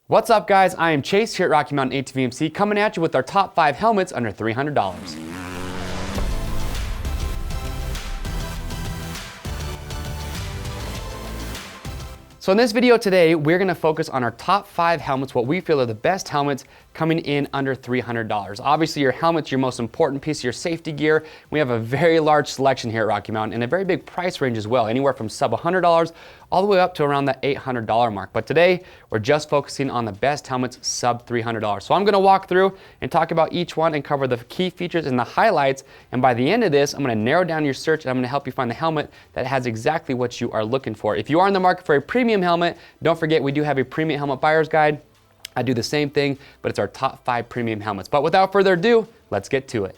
What's up, guys? I am Chase here at Rocky Mountain ATVMC, coming at you with our top 5 helmets under $300. So in this video today, we're going to focus on our top 5 helmets, what we feel are the best helmets coming in under $300. Obviously, your helmet's your most important piece of your safety gear. We have a very large selection here at Rocky Mountain and a very big price range as well, anywhere from sub $100 all the way up to around the $800 mark. But today, we're just focusing on the best helmets sub $300. So I'm going to walk through and talk about each one and cover the key features and the highlights. And by the end of this, I'm going to narrow down your search and I'm going to help you find the helmet that has exactly what you are looking for. If you are in the market for a premium helmet, don't forget we do have a premium helmet buyer's guide. I do the same thing, but it's our top 5 premium helmets. But without further ado, let's get to it.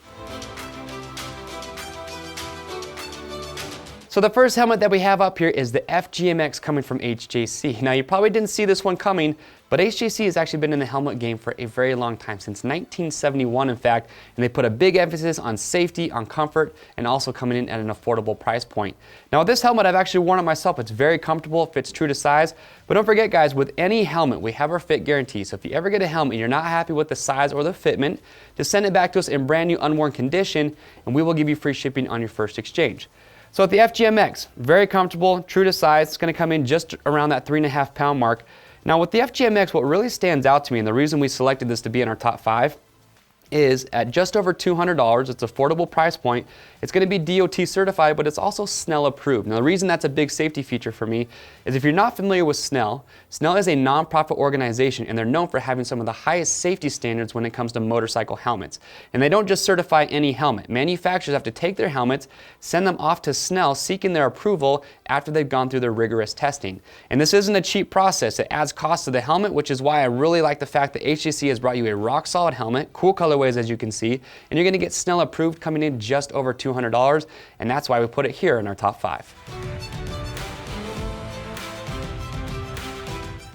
So the first helmet that we have up here is the FGMX coming from HJC. Now you probably didn't see this one coming, but HJC has actually been in the helmet game for a very long time, since 1971 in fact, and they put a big emphasis on safety, on comfort, and also coming in at an affordable price point. Now this helmet, I've actually worn it myself. It's very comfortable, it fits true to size, but don't forget guys, with any helmet, we have our fit guarantee. So if you ever get a helmet and you're not happy with the size or the fitment, just send it back to us in brand new unworn condition, and we will give you free shipping on your first exchange. So at the FGMX, very comfortable, true to size. It's going to come in just around that 3.5 pound mark. Now with the FGMX, what really stands out to me, and the reason we selected this to be in our top 5, is at just over $200. It's an affordable price point. It's going to be DOT certified, but it's also Snell approved. Now the reason that's a big safety feature for me is if you're not familiar with Snell, Snell is a nonprofit organization and they're known for having some of the highest safety standards when it comes to motorcycle helmets. And they don't just certify any helmet. Manufacturers have to take their helmets, send them off to Snell seeking their approval after they've gone through their rigorous testing. And this isn't a cheap process. It adds cost to the helmet, which is why I really like the fact that HJC has brought you a rock solid helmet, cool colorways as you can see, and you're going to get Snell approved coming in just over $200, and that's why we put it here in our top 5.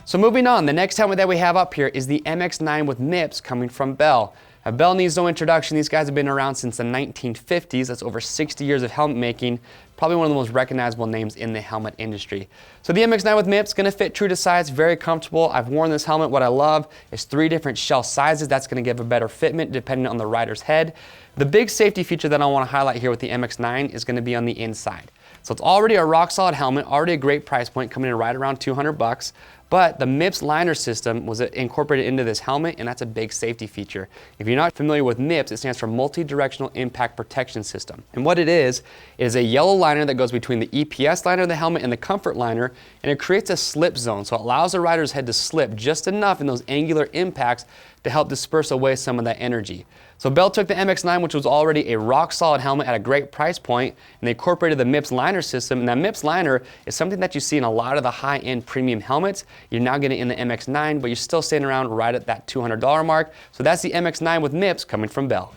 So moving on, the next helmet that we have up here is the MX9 with MIPS coming from Bell. Now, Bell needs no introduction. These guys have been around since the 1950s. That's over 60 years of helmet making. Probably one of the most recognizable names in the helmet industry. So the MX9 with MIPS, going to fit true to size, very comfortable. I've worn this helmet. What I love is 3 different shell sizes. That's going to give a better fitment depending on the rider's head. The big safety feature that I want to highlight here with the MX9 is going to be on the inside. So it's already a rock solid helmet, already a great price point, coming in right around $200. But the MIPS liner system was incorporated into this helmet, and that's a big safety feature. If you're not familiar with MIPS, it stands for Multi-Directional Impact Protection System. And what it is a yellow liner that goes between the EPS liner of the helmet and the comfort liner, and it creates a slip zone. So it allows the rider's head to slip just enough in those angular impacts to help disperse away some of that energy. So Bell took the MX9, which was already a rock solid helmet at a great price point, and they incorporated the MIPS liner system. And that MIPS liner is something that you see in a lot of the high-end premium helmets. You're now getting it in the MX9, but you're still staying around right at that $200 mark. So that's the MX9 with MIPS coming from Bell.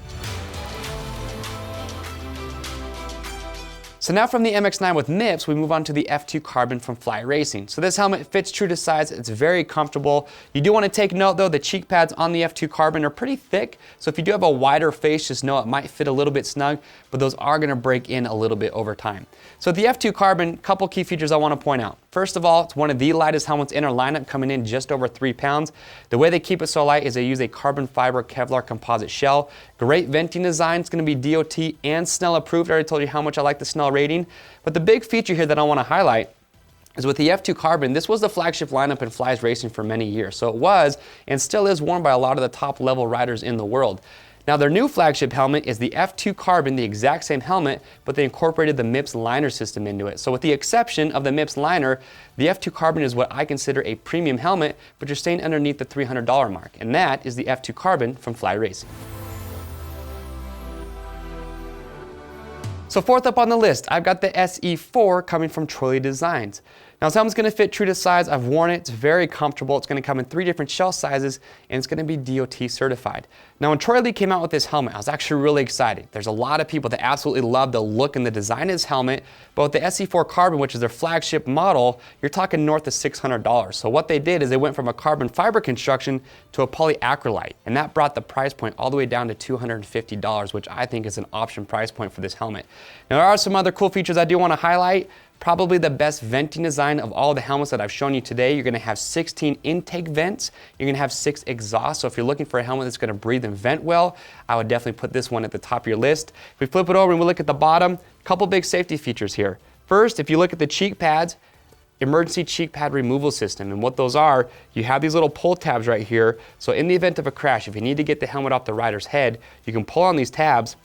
So now from the MX9 with MIPS, we move on to the F2 Carbon from Fly Racing. So this helmet fits true to size, it's very comfortable. You do want to take note though, the cheek pads on the F2 Carbon are pretty thick, so if you do have a wider face, just know it might fit a little bit snug, but those are going to break in a little bit over time. So the F2 Carbon, couple key features I want to point out. First of all, it's one of the lightest helmets in our lineup, coming in just over 3 pounds. The way they keep it so light is they use a carbon fiber Kevlar composite shell. Great venting design. It's going to be DOT and Snell approved. I already told you how much I like the Snell rating. But the big feature here that I want to highlight is with the F2 Carbon, this was the flagship lineup in Fly's racing for many years. So it was and still is worn by a lot of the top level riders in the world. Now their new flagship helmet is the F2 Carbon, the exact same helmet, but they incorporated the MIPS liner system into it. So with the exception of the MIPS liner, the F2 Carbon is what I consider a premium helmet, but you're staying underneath the $300 mark, and that is the F2 Carbon from Fly Racing. So fourth up on the list, I've got the SE4 coming from Lee Designs. Now this helmet's going to fit true to size. I've worn it. It's very comfortable. It's going to come in 3 different shell sizes, and it's going to be DOT certified. Now when Lee came out with this helmet, I was actually really excited. There's a lot of people that absolutely love the look and the design of this helmet, but with the SE4 Carbon, which is their flagship model, you're talking north of $600. So what they did is they went from a carbon fiber construction to a polyacrylate, and that brought the price point all the way down to $250, which I think is an option price point for this helmet. Now there are some other cool features I do want to highlight. Probably the best venting design of all the helmets that I've shown you today. You're going to have 16 intake vents. You're going to have 6 exhausts. So if you're looking for a helmet that's going to breathe and vent well, I would definitely put this one at the top of your list. If we flip it over and we look at the bottom, a couple big safety features here. First, if you look at the cheek pads, emergency cheek pad removal system, and what those are, you have these little pull tabs right here. So in the event of a crash, if you need to get the helmet off the rider's head, you can pull on these tabs,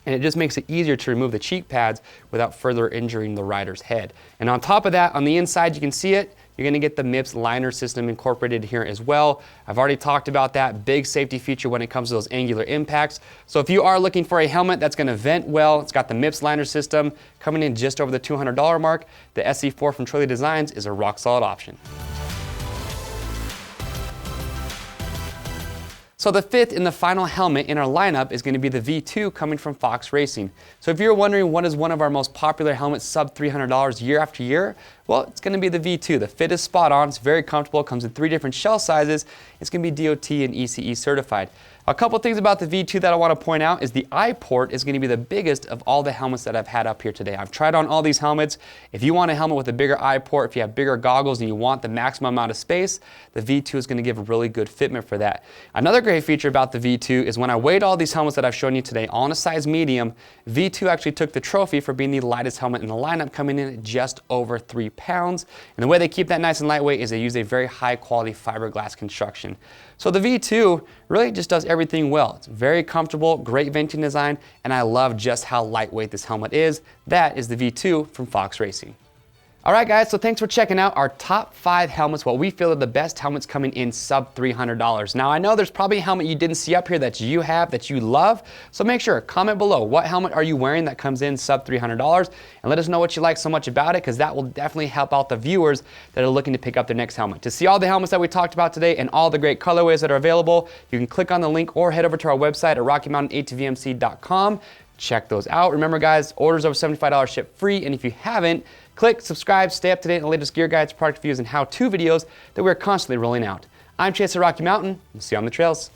and it just makes it easier to remove the cheek pads without further injuring the rider's head. And on top of that, on the inside, you can see it, you're going to get the MIPS liner system incorporated here as well. I've already talked about that big safety feature when it comes to those angular impacts. So if you are looking for a helmet that's going to vent well, it's got the MIPS liner system coming in just over the $200 mark, the SE4 from Lee Designs is a rock solid option. So the fifth and the final helmet in our lineup is going to be the V2 coming from Fox Racing. So if you're wondering what is one of our most popular helmets sub $300 year after year, well, it's going to be the V2. The fit is spot on, it's very comfortable, it comes in 3 different shell sizes, it's going to be DOT and ECE certified. A couple things about the V2 that I want to point out is the eye port is going to be the biggest of all the helmets that I've had up here today. I've tried on all these helmets. If you want a helmet with a bigger eye port, if you have bigger goggles and you want the maximum amount of space, the V2 is going to give a really good fitment for that. Another great feature about the V2 is when I weighed all these helmets that I've shown you today all in a size medium, V2 actually took the trophy for being the lightest helmet in the lineup, coming in at just over 3 pounds. And the way they keep that nice and lightweight is they use a very high quality fiberglass construction. So the V2 really just does everything well. It's very comfortable, great venting design, and I love just how lightweight this helmet is. That is the V2 from Fox Racing. All right, guys, so thanks for checking out our top 5 helmets, what we feel are the best helmets coming in sub $300. Now, I know there's probably a helmet you didn't see up here that you have, that you love, so make sure, comment below, what helmet are you wearing that comes in sub $300, and let us know what you like so much about it, because that will definitely help out the viewers that are looking to pick up their next helmet. To see all the helmets that we talked about today and all the great colorways that are available, you can click on the link or head over to our website at RockyMountain-ATVMC.com. Check those out. Remember, guys, orders over $75 ship free, and if you haven't, click, subscribe, stay up to date on the latest gear guides, product reviews, and how-to videos that we're constantly rolling out. I'm Chase at Rocky Mountain. We'll see you on the trails.